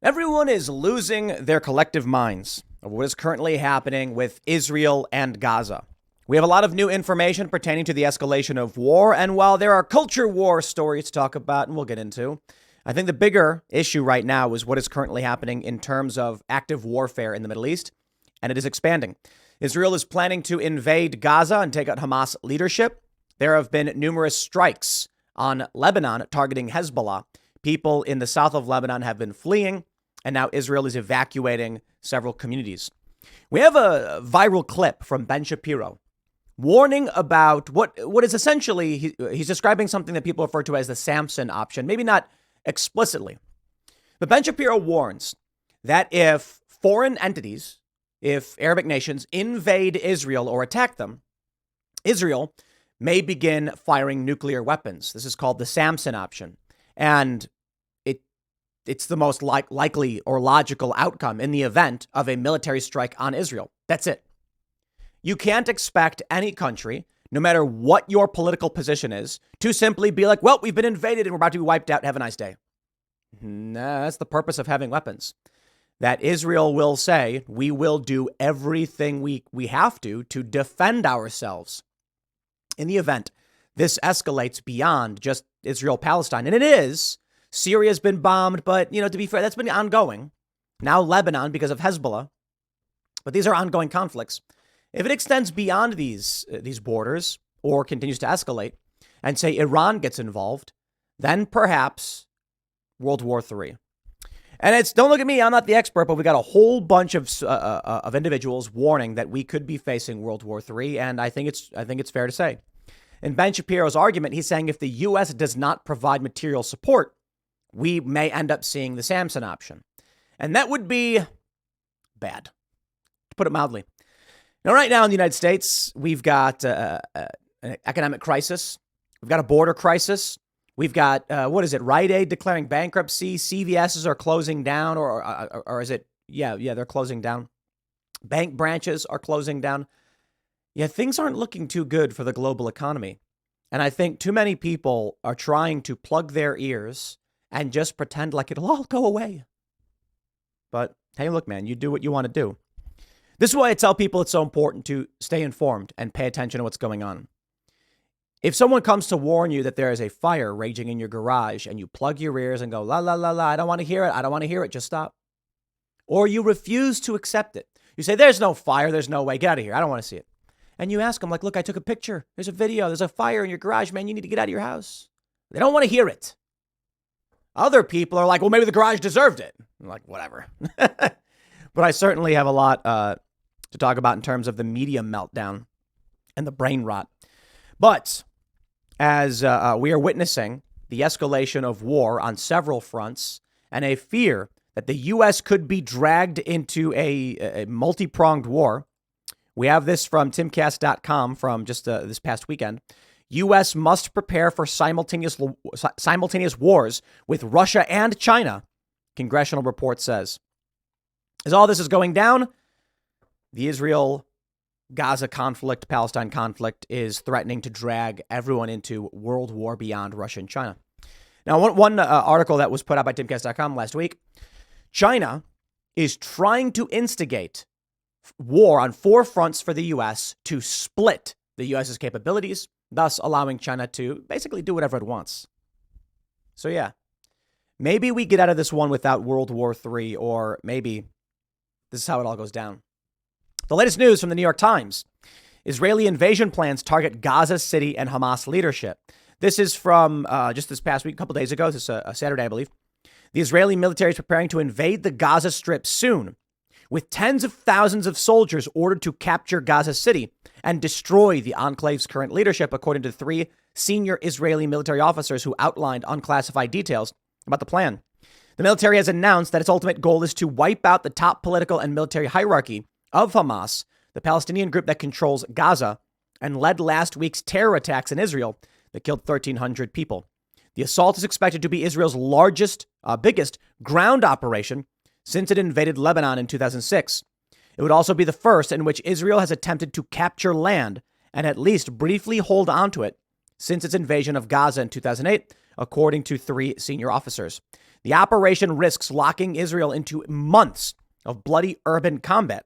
Everyone is losing their collective minds of what is currently happening with Israel and Gaza. We have a lot of new information pertaining to the escalation of war, and while there are culture war stories to talk about and we'll get into, I think the bigger issue right now is what is currently happening in terms of active warfare in the Middle East, and it is expanding. Israel is planning to invade Gaza and take out Hamas leadership. There have been numerous strikes on Lebanon targeting Hezbollah. People in the south of Lebanon have been fleeing, and now Israel is evacuating several communities. We have a viral clip from Ben Shapiro warning about what is essentially, he's describing something that people refer to as the Samson option, maybe not explicitly. But Ben Shapiro warns that if foreign entities, if Arabic nations invade Israel or attack them, Israel may begin firing nuclear weapons. This is called the Samson option. And it's the most likely or logical outcome in the event of a military strike on Israel. That's it. You can't expect any country, no matter what your political position is, to simply be like, well, we've been invaded and we're about to be wiped out. Have a nice day. Nah, that's the purpose of having weapons. That Israel will say, we will do everything we have to defend ourselves in the event this escalates beyond just Israel-Palestine. And it is. Syria's been bombed, but, to be fair, that's been ongoing. Now Lebanon because of Hezbollah. But these are ongoing conflicts. If it extends beyond these borders or continues to escalate and say Iran gets involved, then perhaps World War III. And don't look at me. I'm not the expert, but we got a whole bunch of individuals warning that we could be facing World War III. And I think it's fair to say. In Ben Shapiro's argument, he's saying if the U.S. does not provide material support, we may end up seeing the Samson option. And that would be bad, to put it mildly. Now, right now in the United States, we've got an economic crisis. We've got a border crisis. We've got, Rite Aid declaring bankruptcy. CVSs are closing down, or is it? Yeah, they're closing down. Bank branches are closing down. Yeah, things aren't looking too good for the global economy. And I think too many people are trying to plug their ears and just pretend like it'll all go away. But hey, look, man, you do what you want to do. This is why I tell people it's so important to stay informed and pay attention to what's going on. If someone comes to warn you that there is a fire raging in your garage and you plug your ears and go, la, la, la, la, I don't want to hear it. I don't want to hear it. Just stop. Or you refuse to accept it. You say, there's no fire. There's no way. Get out of here. I don't want to see it. And you ask them, like, look, I took a picture. There's a video. There's a fire in your garage, man. You need to get out of your house. They don't want to hear it. Other people are like, well, maybe the garage deserved it. I'm like, whatever. But I certainly have a lot to talk about in terms of the media meltdown and the brain rot. But as we are witnessing the escalation of war on several fronts and a fear that the U.S. could be dragged into a multi-pronged war, we have this from Timcast.com from just this past weekend. U.S. must prepare for simultaneous wars with Russia and China, congressional report says. As all this is going down, the Israel-Gaza conflict, Palestine conflict is threatening to drag everyone into world war beyond Russia and China. Now, one article that was put out by Timcast.com last week, China is trying to instigate war on four fronts for the U.S. to split the U.S.'s capabilities, thus allowing China to basically do whatever it wants. So, yeah, maybe we get out of this one without World War III, or maybe this is how it all goes down. The latest news from the New York Times. Israeli invasion plans target Gaza City and Hamas leadership. This is from just this past week, a couple days ago. This is a Saturday, I believe. The Israeli military is preparing to invade the Gaza Strip soon, with tens of thousands of soldiers ordered to capture Gaza City and destroy the enclave's current leadership, according to three senior Israeli military officers who outlined unclassified details about the plan. The military has announced that its ultimate goal is to wipe out the top political and military hierarchy of Hamas, the Palestinian group that controls Gaza and led last week's terror attacks in Israel that killed 1,300 people. The assault is expected to be Israel's biggest ground operation since it invaded Lebanon in 2006. It would also be the first in which Israel has attempted to capture land and at least briefly hold on to it since its invasion of Gaza in 2008, according to three senior officers. The operation risks locking Israel into months of bloody urban combat,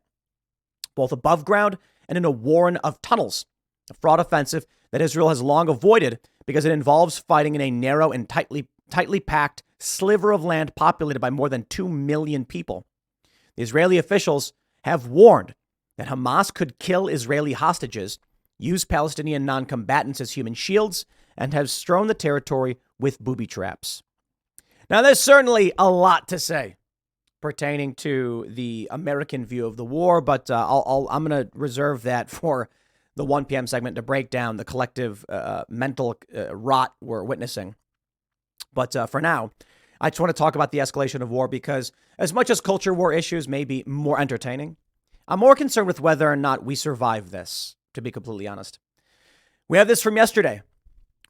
both above ground and in a warren of tunnels, a fraud offensive that Israel has long avoided because it involves fighting in a narrow and tightly packed sliver of land populated by more than 2 million people. The Israeli officials have warned that Hamas could kill Israeli hostages, use Palestinian non-combatants as human shields, and have strewn the territory with booby traps. Now, there's certainly a lot to say pertaining to the American view of the war, but I'm going to reserve that for the 1 p.m. segment to break down the collective mental rot we're witnessing. But for now, I just want to talk about the escalation of war because as much as culture war issues may be more entertaining, I'm more concerned with whether or not we survive this, to be completely honest. We have this from yesterday.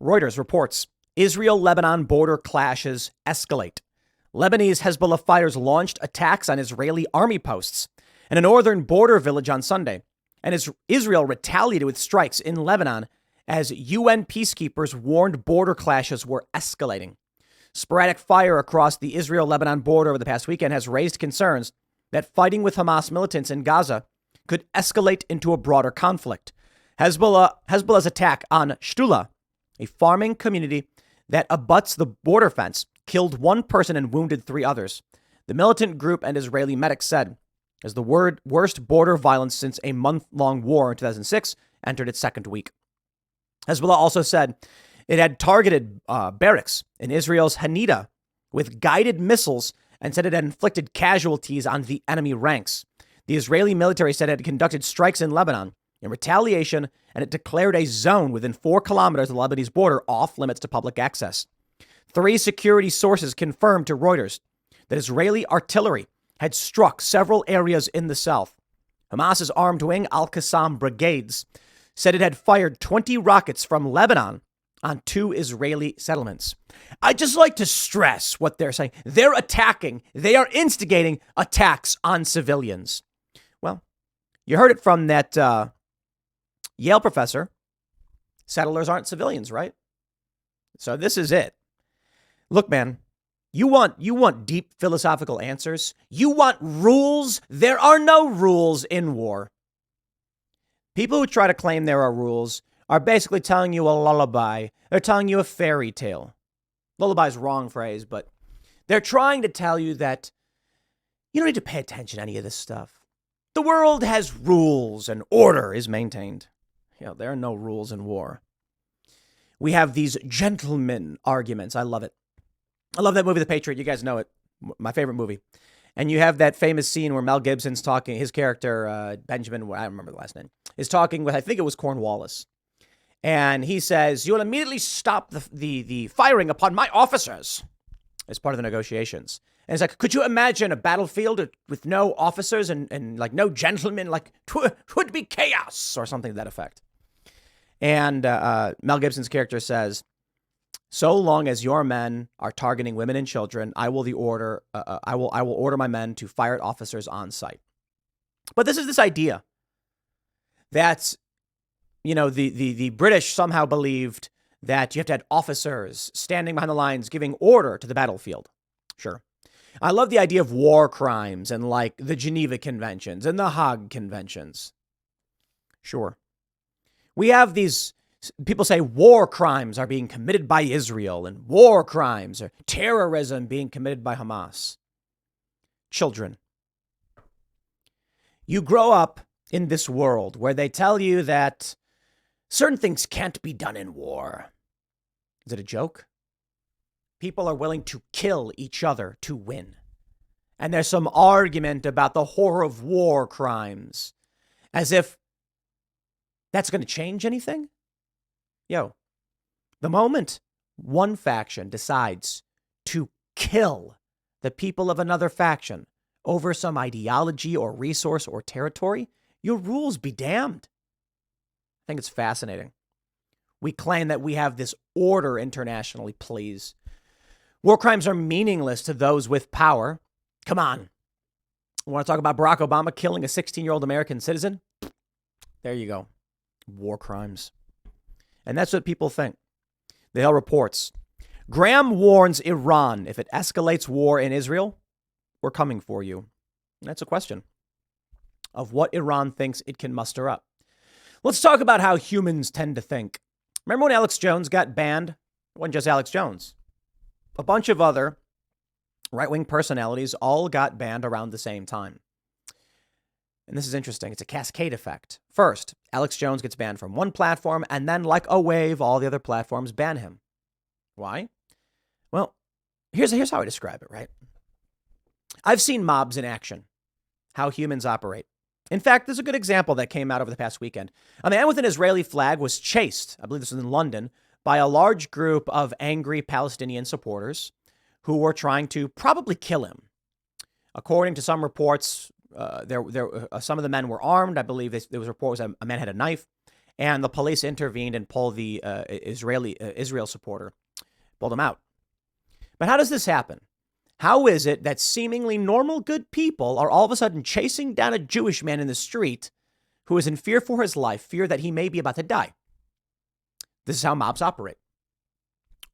Reuters reports Israel-Lebanon border clashes escalate. Lebanese Hezbollah fighters launched attacks on Israeli army posts in a northern border village on Sunday. And Israel retaliated with strikes in Lebanon as UN peacekeepers warned border clashes were escalating. Sporadic fire across the Israel-Lebanon border over the past weekend has raised concerns that fighting with Hamas militants in Gaza could escalate into a broader conflict. Hezbollah's attack on Shtula, a farming community that abuts the border fence, killed 1 person and wounded 3 others. The militant group and Israeli medics said, as the worst border violence since a month-long war in 2006 entered its 2nd week. Hezbollah also said it had targeted barracks in Israel's Hanida with guided missiles and said it had inflicted casualties on the enemy ranks. The Israeli military said it had conducted strikes in Lebanon in retaliation, and it declared a zone within 4 kilometers of the Lebanese border off limits to public access. 3 security sources confirmed to Reuters that Israeli artillery had struck several areas in the south. Hamas's armed wing Al-Qassam brigades said it had fired 20 rockets from Lebanon on 2 Israeli settlements. I'd just like to stress what they're saying. They're attacking. They are instigating attacks on civilians. Well, you heard it from that Yale professor. Settlers aren't civilians, right? So this is it. Look, man, you want deep philosophical answers? You want rules? There are no rules in war. People who try to claim there are rules are basically telling you a lullaby. They're telling you a fairy tale. Lullaby is wrong phrase, but they're trying to tell you that you don't need to pay attention to any of this stuff. The world has rules and order is maintained. There are no rules in war. We have these gentleman arguments. I love it. I love that movie, The Patriot. You guys know it. My favorite movie. And you have that famous scene where Mel Gibson's talking, his character, Benjamin, I don't remember the last name, is talking with, I think it was Cornwallis. And he says, you will immediately stop the firing upon my officers as part of the negotiations. And it's like, could you imagine a battlefield with no officers and like no gentlemen? Like, would be chaos or something to that effect. And Mel Gibson's character says, so long as your men are targeting women and children, I will order my men to fire at officers on sight. But this is this idea that, the British somehow believed that you have to have officers standing behind the lines giving order to the battlefield. Sure. I love the idea of war crimes and like the Geneva Conventions and the Hague Conventions. Sure. We have these, people say war crimes are being committed by Israel and war crimes or terrorism being committed by Hamas. Children. You grow up in this world where they tell you that certain things can't be done in war. Is it a joke? People are willing to kill each other to win. And there's some argument about the horror of war crimes, as if that's going to change anything. The moment one faction decides to kill the people of another faction over some ideology or resource or territory, your rules be damned. I think it's fascinating. We claim that we have this order internationally, please. War crimes are meaningless to those with power. Come on. Want to talk about Barack Obama killing a 16-year-old American citizen? There you go. War crimes. And that's what people think. The Hill reports Graham warns Iran if it escalates war in Israel, we're coming for you. That's a question of what Iran thinks it can muster up. Let's talk about how humans tend to think. Remember when Alex Jones got banned? It wasn't just Alex Jones. A bunch of other right-wing personalities all got banned around the same time. And this is interesting. It's a cascade effect. First, Alex Jones gets banned from one platform, and then like a wave, all the other platforms ban him. Why? Well, here's how I describe it, right? I've seen mobs in action, how humans operate. In fact, there's a good example that came out over the past weekend. A man with an Israeli flag was chased, I believe this was in London, by a large group of angry Palestinian supporters who were trying to probably kill him. According to some reports, some of the men were armed. I believe there was reports that a man had a knife, and the police intervened and pulled the Israel supporter, pulled him out. But how does this happen? How is it that seemingly normal, good people are all of a sudden chasing down a Jewish man in the street who is in fear for his life, fear that he may be about to die? This is how mobs operate.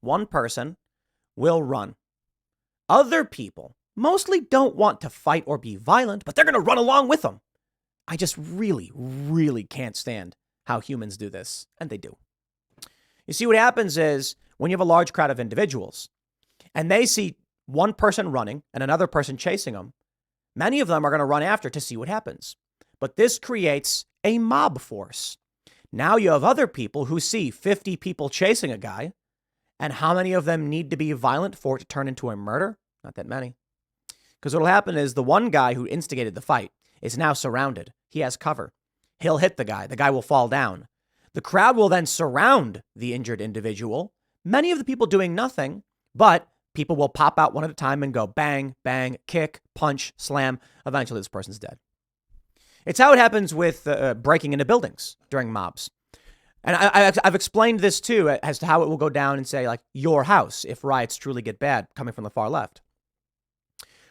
One person will run. Other people mostly don't want to fight or be violent, but they're going to run along with them. I just really, really can't stand how humans do this, and they do. You see, what happens is when you have a large crowd of individuals and they see one person running and another person chasing them, many of them are going to run after to see what happens. But this creates a mob force. Now you have other people who see 50 people chasing a guy, and how many of them need to be violent for it to turn into a murder? Not that many. Because what will happen is the one guy who instigated the fight is now surrounded. He has cover. He'll hit the guy. The guy will fall down. The crowd will then surround the injured individual. Many of the people doing nothing, but people will pop out one at a time and go bang, bang, kick, punch, slam. Eventually, this person's dead. It's how it happens with breaking into buildings during mobs. And I've explained this, too, as to how it will go down and say, like, your house, if riots truly get bad, coming from the far left.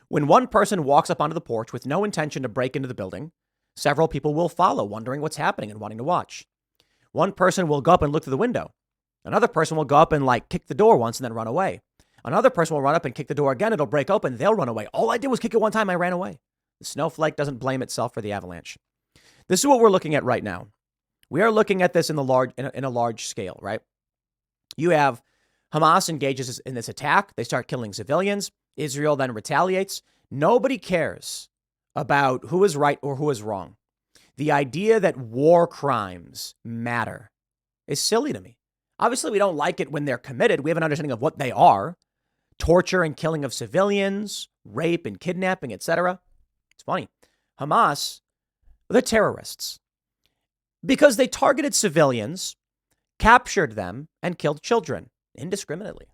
When one person walks up onto the porch with no intention to break into the building, several people will follow, wondering what's happening and wanting to watch. One person will go up and look through the window. Another person will go up and, kick the door once and then run away. Another person will run up and kick the door again. It'll break open. They'll run away. All I did was kick it one time. I ran away. The snowflake doesn't blame itself for the avalanche. This is what we're looking at right now. We are looking at this in a large scale, right? You have Hamas engages in this attack. They start killing civilians. Israel then retaliates. Nobody cares about who is right or who is wrong. The idea that war crimes matter is silly to me. Obviously, we don't like it when they're committed. We have an understanding of what they are. Torture and killing of civilians, rape and kidnapping, etc. It's funny. Hamas, they're terrorists because they targeted civilians, captured them, and killed children indiscriminately.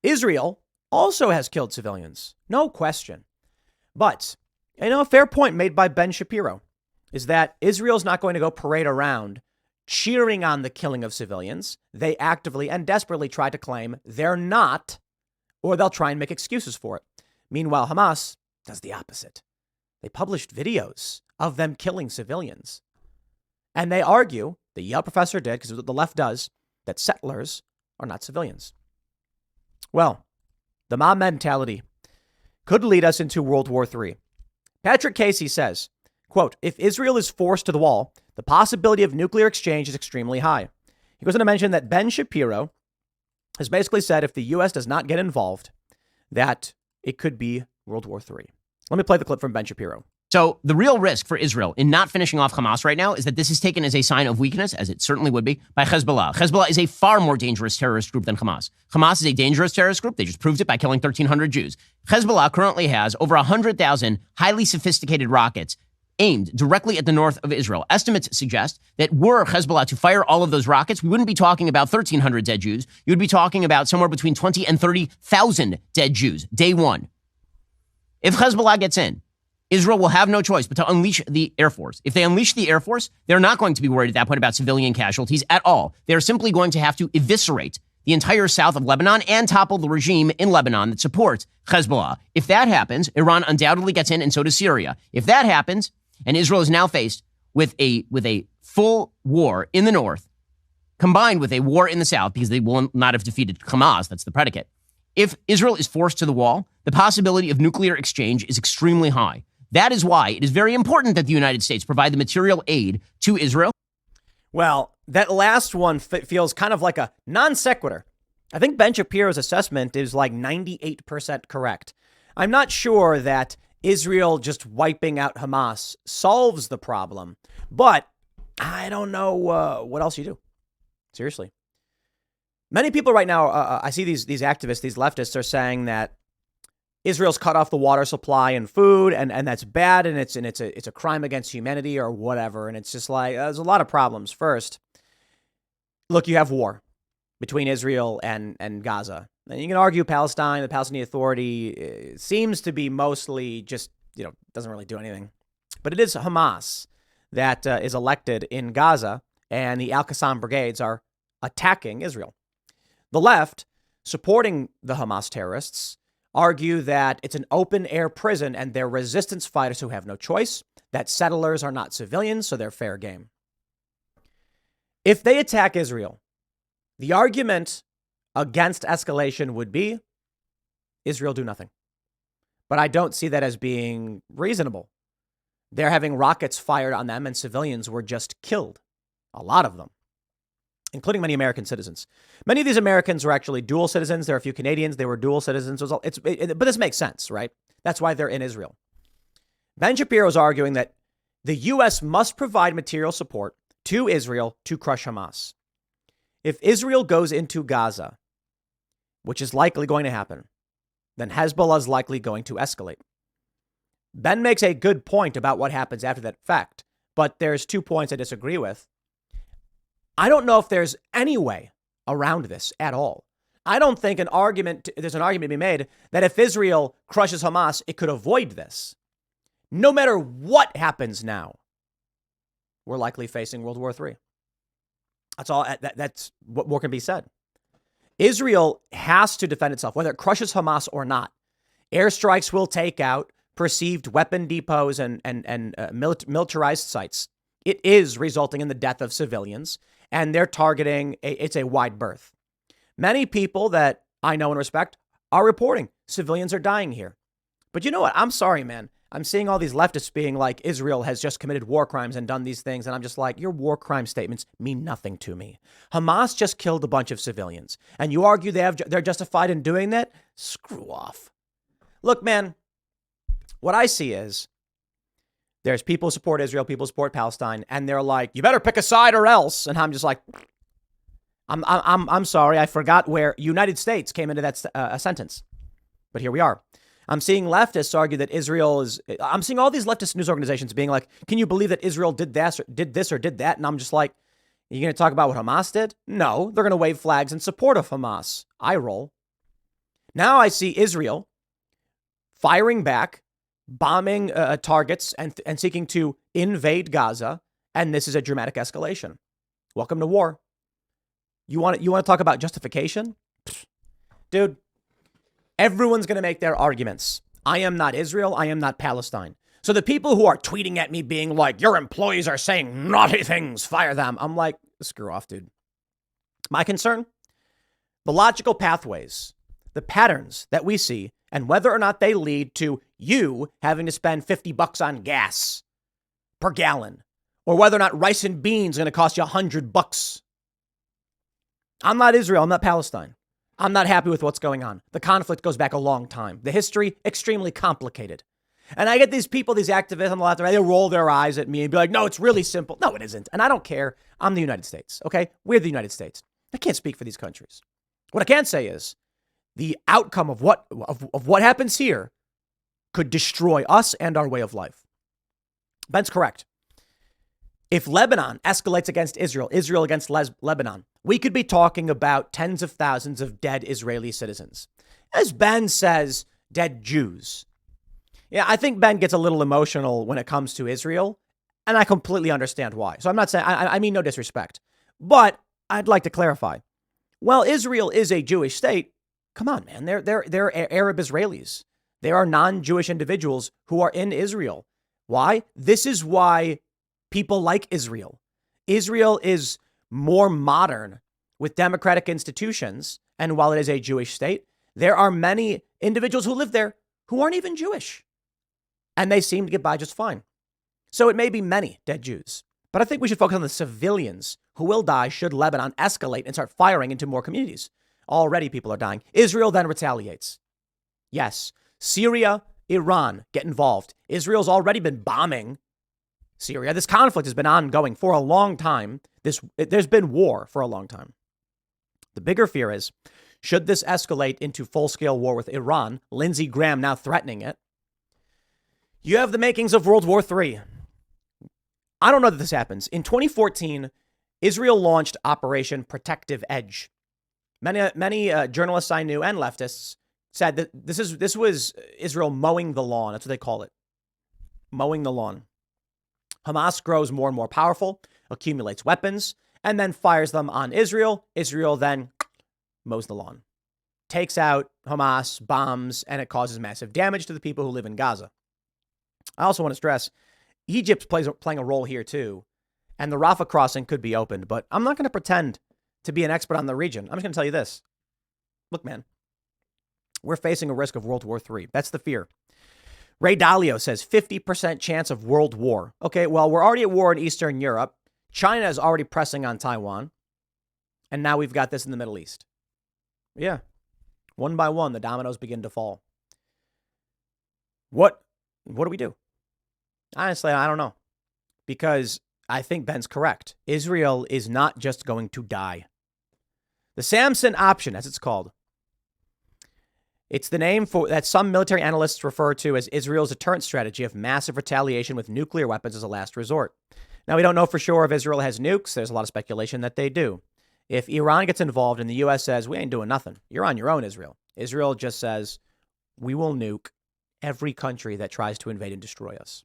Israel also has killed civilians, no question. But, a fair point made by Ben Shapiro is that Israel's not going to go parade around cheering on the killing of civilians. They actively and desperately try to claim they're not, or they'll try and make excuses for it. Meanwhile, Hamas does the opposite. They published videos of them killing civilians. And they argue, the Yale professor did, because what the left does, that settlers are not civilians. Well, the mob mentality could lead us into World War III. Patrick Casey says, quote, if Israel is forced to the wall, the possibility of nuclear exchange is extremely high. He goes on to mention that Ben Shapiro has basically said if the U.S. does not get involved, that it could be World War III. Let me play the clip from Ben Shapiro. So the real risk for Israel in not finishing off Hamas right now is that this is taken as a sign of weakness, as it certainly would be, by Hezbollah. Hezbollah is a far more dangerous terrorist group than Hamas. Hamas is a dangerous terrorist group. They just proved it by killing 1,300 Jews. Hezbollah currently has over 100,000 highly sophisticated rockets aimed directly at the north of Israel. Estimates suggest that were Hezbollah to fire all of those rockets, we wouldn't be talking about 1,300 dead Jews. You would be talking about somewhere between 20 and 30,000 dead Jews, day one. If Hezbollah gets in, Israel will have no choice but to unleash the Air Force. If they unleash the Air Force, they're not going to be worried at that point about civilian casualties at all. They're simply going to have to eviscerate the entire south of Lebanon and topple the regime in Lebanon that supports Hezbollah. If that happens, Iran undoubtedly gets in, and so does Syria. If that happens, and Israel is now faced with a full war in the north, combined with a war in the south, because they will not have defeated Hamas, that's the predicate. If Israel is forced to the wall, the possibility of nuclear exchange is extremely high. That is why it is very important that the United States provide the material aid to Israel. Well, that last one feels kind of like a non sequitur. I think Ben Shapiro's assessment is like 98% correct. I'm not sure that Israel just wiping out Hamas solves the problem, but I don't know what else you do. Seriously. Many people right now, I see these activists, these leftists are saying that Israel's cut off the water supply and food, and that's bad, and it's a crime against humanity or whatever. And it's just like, there's a lot of problems. First, look, you have war between Israel and Gaza. And you can argue Palestine, the Palestinian Authority seems to be mostly just, doesn't really do anything. But it is Hamas that is elected in Gaza, and the Al-Qassam brigades are attacking Israel. The left, supporting the Hamas terrorists, argue that it's an open-air prison and they're resistance fighters who have no choice, that settlers are not civilians, so they're fair game. If they attack Israel, the argument against escalation would be Israel do nothing. But I don't see that as being reasonable. They're having rockets fired on them and civilians were just killed. A lot of them, including many American citizens. Many of these Americans were actually dual citizens. There are a few Canadians. They were dual citizens. But this makes sense, right? That's why they're in Israel. Ben Shapiro is arguing that the U.S. must provide material support to Israel to crush Hamas. If Israel goes into Gaza, which is likely going to happen, then Hezbollah is likely going to escalate. Ben makes a good point about what happens after that fact, but there's 2 points I disagree with. I don't know if there's any way around this at all. I don't think there's an argument to be made that if Israel crushes Hamas, it could avoid this. No matter what happens now, we're likely facing World War III. That's all. That's what more can be said. Military has to defend itself, whether it crushes Hamas or not. Airstrikes will take out perceived weapon depots and militarized sites. It is resulting in the death of civilians, and they're targeting it's a wide berth. Many people that I know and respect are reporting civilians are dying here. But you know what? I'm sorry, man. I'm seeing all these leftists being like Israel has just committed war crimes and done these things. And I'm just like, your war crime statements mean nothing to me. Hamas just killed a bunch of civilians. And you argue they're justified in doing that? Screw off. Look, man, what I see is there's people who support Israel, people who support Palestine, and they're like, you better pick a side or else. And I'm just like, I'm sorry. I forgot where United States came into that sentence. But here we are. I'm seeing leftists argue that I'm seeing all these leftist news organizations being like, can you believe that Israel did this or did that? And I'm just like, are you going to talk about what Hamas did? No, they're going to wave flags in support of Hamas. I roll. Now I see Israel firing back, bombing targets and seeking to invade Gaza. And this is a dramatic escalation. Welcome to war. You want to talk about justification? Pfft. Dude. Everyone's going to make their arguments. I am not Israel. I am not Palestine. So the people who are tweeting at me being like, your employees are saying naughty things, fire them. I'm like, screw off, dude. My concern, the logical pathways, the patterns that we see, and whether or not they lead to you having to spend $50 on gas per gallon, or whether or not rice and beans are going to cost you $100. I'm not Israel. I'm not Palestine. I'm not happy with what's going on. The conflict goes back a long time. The history, extremely complicated. And I get these people, these activists on the left, they roll their eyes at me and be like, no, it's really simple. No, it isn't. And I don't care. I'm the United States, okay? We're the United States. I can't speak for these countries. What I can say is the outcome of what happens here could destroy us and our way of life. Ben's correct. If Lebanon escalates against Israel, Israel against Lebanon, we could be talking about tens of thousands of dead Israeli citizens. As Ben says, dead Jews. Yeah, I think Ben gets a little emotional when it comes to Israel, and I completely understand why. So I'm not saying, I mean no disrespect, but I'd like to clarify. Well, Israel is a Jewish state. Come on, man. They're Arab Israelis. There are non-Jewish individuals who are in Israel. Why? This is why people like Israel. Israel is more modern with democratic institutions. And while it is a Jewish state, there are many individuals who live there who aren't even Jewish. And they seem to get by just fine. So it may be many dead Jews. But I think we should focus on the civilians who will die should Lebanon escalate and start firing into more communities. Already people are dying. Israel then retaliates. Yes, Syria, Iran get involved. Israel's already been bombing Syria. This conflict has been ongoing for a long time. There's been war for a long time. The bigger fear is, should this escalate into full-scale war with Iran, Lindsey Graham now threatening it, you have the makings of World War III. I don't know that this happens. In 2014, Israel launched Operation Protective Edge. Many journalists I knew and leftists said that this was Israel mowing the lawn. That's what they call it. Mowing the lawn. Hamas grows more and more powerful, accumulates weapons, and then fires them on Israel. Israel then mows the lawn, takes out Hamas, bombs, and it causes massive damage to the people who live in Gaza. I also want to stress, Egypt's playing a role here too, and the Rafah crossing could be opened, but I'm not going to pretend to be an expert on the region. I'm just going to tell you this. Look, man, we're facing a risk of World War III. That's the fear. Ray Dalio says 50% chance of world war. Okay, well, we're already at war in Eastern Europe. China is already pressing on Taiwan. And now we've got this in the Middle East. Yeah. One by one, the dominoes begin to fall. What do we do? Honestly, I don't know. Because I think Ben's correct. Israel is not just going to die. The Samson option, as it's called. It's the name that some military analysts refer to as Israel's deterrent strategy of massive retaliation with nuclear weapons as a last resort. Now, we don't know for sure if Israel has nukes. There's a lot of speculation that they do. If Iran gets involved and the U.S. says, we ain't doing nothing, you're on your own, Israel. Israel just says, we will nuke every country that tries to invade and destroy us.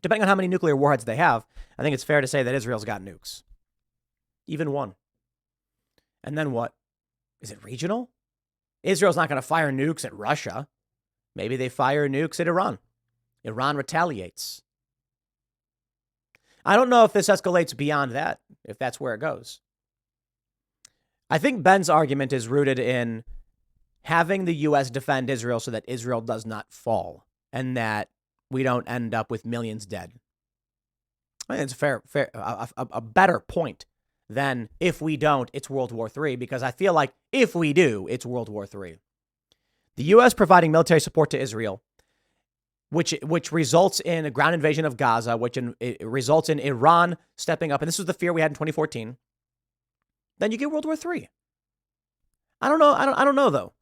Depending on how many nuclear warheads they have, I think it's fair to say that Israel's got nukes. Even one. And then what? Is it regional? Israel's not going to fire nukes at Russia. Maybe they fire nukes at Iran. Iran retaliates. I don't know if this escalates beyond that, if that's where it goes. I think Ben's argument is rooted in having the U.S. defend Israel so that Israel does not fall and that we don't end up with millions dead. I think it's a better point than if we don't, it's World War III, because I feel like if we do, it's World War III. The U.S. providing military support to Israel, which results in a ground invasion of Gaza, it results in Iran stepping up, and this was the fear we had in 2014, then you get World War III. I don't know. I don't know, though.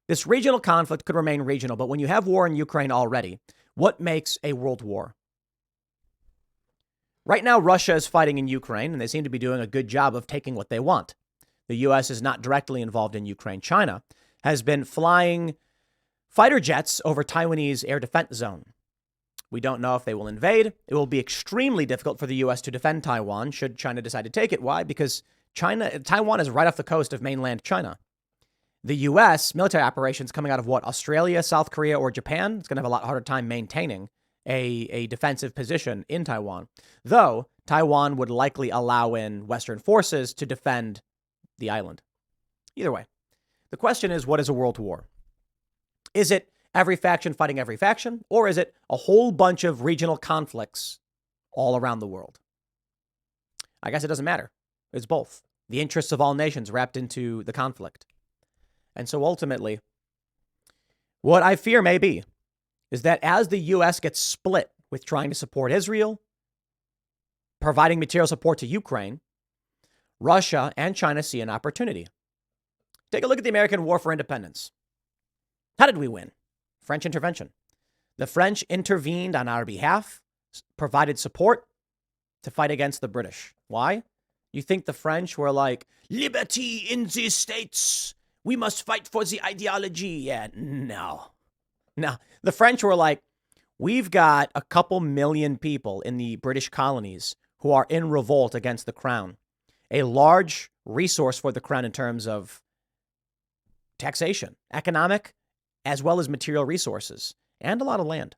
This regional conflict could remain regional, but when you have war in Ukraine already, what makes a world war? Right now, Russia is fighting in Ukraine, and they seem to be doing a good job of taking what they want. The U.S. is not directly involved in Ukraine. China has been flying fighter jets over Taiwanese air defense zone. We don't know if they will invade. It will be extremely difficult for the U.S. to defend Taiwan should China decide to take it. Why? Because Taiwan is right off the coast of mainland China. The U.S. military operations coming out of what? Australia, South Korea, or Japan? It's going to have a lot harder time maintaining a defensive position in Taiwan, though Taiwan would likely allow in Western forces to defend the island. Either way, the question is, what is a world war? Is it every faction fighting every faction, or is it a whole bunch of regional conflicts all around the world? I guess it doesn't matter. It's both. The interests of all nations wrapped into the conflict. And so ultimately, what I fear may be is that as the U.S. gets split with trying to support Israel, providing material support to Ukraine, Russia and China see an opportunity. Take a look at the American War for Independence. How did we win? French intervention. The French intervened on our behalf, provided support to fight against the British. Why? You think the French were like, liberty in the States. We must fight for the ideology. Yeah, no. The French were like, we've got a couple million people in the British colonies who are in revolt against the crown. A large resource for the crown in terms of taxation, economic, as well as material resources, and a lot of land.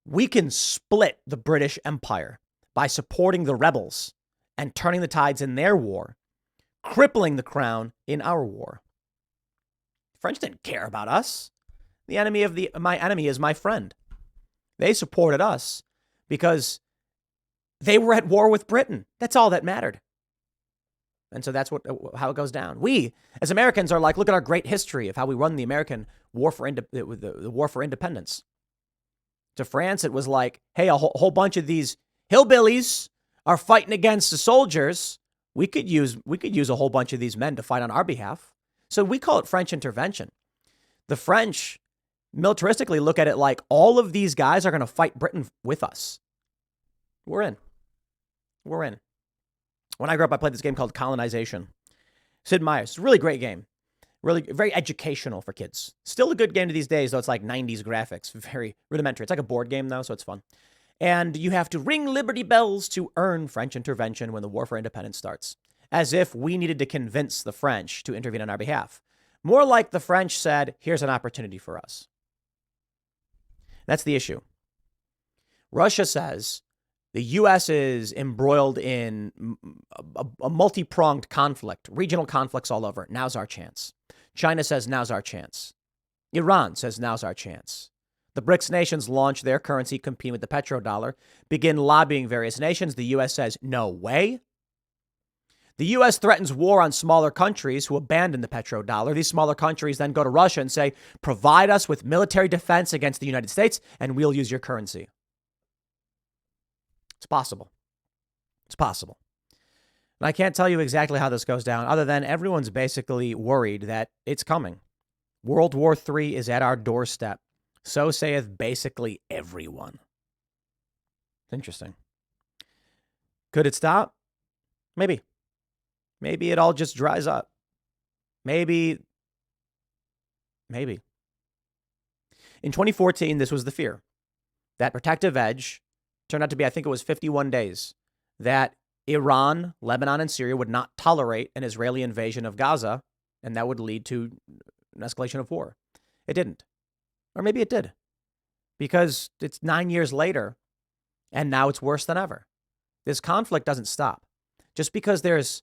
We can split the British Empire by supporting the rebels and turning the tides in their war, crippling the crown in our war. The French didn't care about us. The enemy of my enemy is my friend. They supported us because they were at war with Britain. That's all that mattered. And so that's how it goes down. We, as Americans, are like, look at our great history of how we won the American war for the war for independence. To France, it was like, hey, a whole bunch of these hillbillies are fighting against the soldiers. We could use a whole bunch of these men to fight on our behalf. So we call it French intervention. The French militaristically look at it like all of these guys are going to fight Britain with us. We're in. When I grew up, I played this game called Colonization. Sid Meier's, really great game. Really very educational for kids. Still a good game to these days, though it's like 90s graphics. Very rudimentary. It's like a board game, though, so it's fun. And you have to ring Liberty Bells to earn French intervention when the War for Independence starts. As if we needed to convince the French to intervene on our behalf. More like the French said, here's an opportunity for us. That's the issue. Russia says the U.S. is embroiled in a multi-pronged conflict, regional conflicts all over. Now's our chance. China says now's our chance. Iran says now's our chance. The BRICS nations launch their currency competing with the petrodollar, begin lobbying various nations. The U.S. says no way. The U.S. threatens war on smaller countries who abandon the petrodollar. These smaller countries then go to Russia and say, provide us with military defense against the United States, and we'll use your currency. It's possible. It's possible. And I can't tell you exactly how this goes down, other than everyone's basically worried that it's coming. World War III is at our doorstep. So saith basically everyone. It's interesting. Could it stop? Maybe. Maybe it all just dries up. Maybe. In 2014, this was the fear. That protective edge turned out to be, I think it was 51 days, that Iran, Lebanon, and Syria would not tolerate an Israeli invasion of Gaza, and that would lead to an escalation of war. It didn't. Or maybe it did. Because it's 9 years later, and now it's worse than ever. This conflict doesn't stop. Just because there's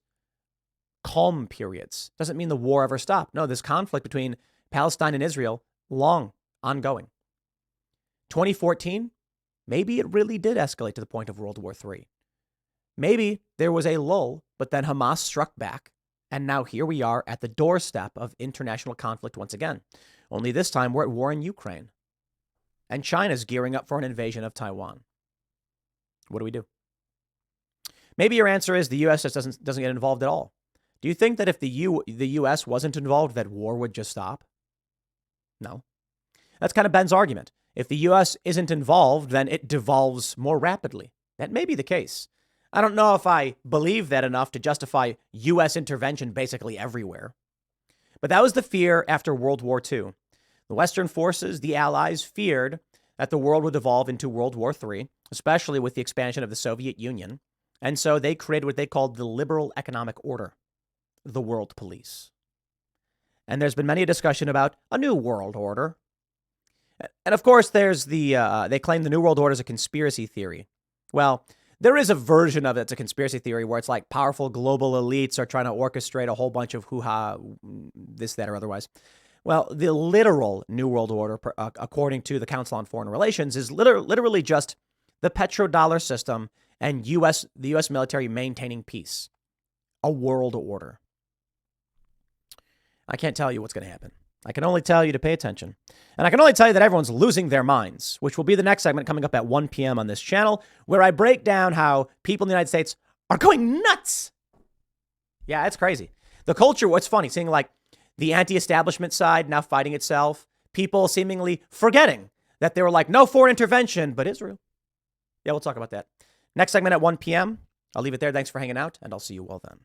calm periods doesn't mean the war ever stopped. No, this conflict between Palestine and Israel, long, ongoing. 2014, maybe it really did escalate to the point of World War III. Maybe there was a lull, but then Hamas struck back, and now here we are at the doorstep of international conflict once again. Only this time we're at war in Ukraine, and China's gearing up for an invasion of Taiwan. What do we do? Maybe your answer is the U.S. just doesn't get involved at all. Do you think that if the U.S. wasn't involved, that war would just stop? No. That's kind of Ben's argument. If the U.S. isn't involved, then it devolves more rapidly. That may be the case. I don't know if I believe that enough to justify U.S. intervention basically everywhere. But that was the fear after World War II. The Western forces, the Allies, feared that the world would evolve into World War III, especially with the expansion of the Soviet Union. And so they created what they called the liberal economic order, the world police. And there's been many a discussion about a new world order. And of course, there's they claim the New World Order is a conspiracy theory. Well, there is a version of it that's a conspiracy theory where it's like powerful global elites are trying to orchestrate a whole bunch of hoo-ha, this, that, or otherwise. Well, the literal New World Order, according to the Council on Foreign Relations, is literally just the petrodollar system and the U.S. military maintaining peace. A world order. I can't tell you what's going to happen. I can only tell you to pay attention. And I can only tell you that everyone's losing their minds, which will be the next segment coming up at 1 p.m. on this channel, where I break down how people in the United States are going nuts. Yeah, it's crazy. The culture, what's funny, seeing like the anti-establishment side now fighting itself, people seemingly forgetting that they were like, no foreign intervention, but Israel. Yeah, we'll talk about that. Next segment at 1 p.m. I'll leave it there. Thanks for hanging out, and I'll see you all then.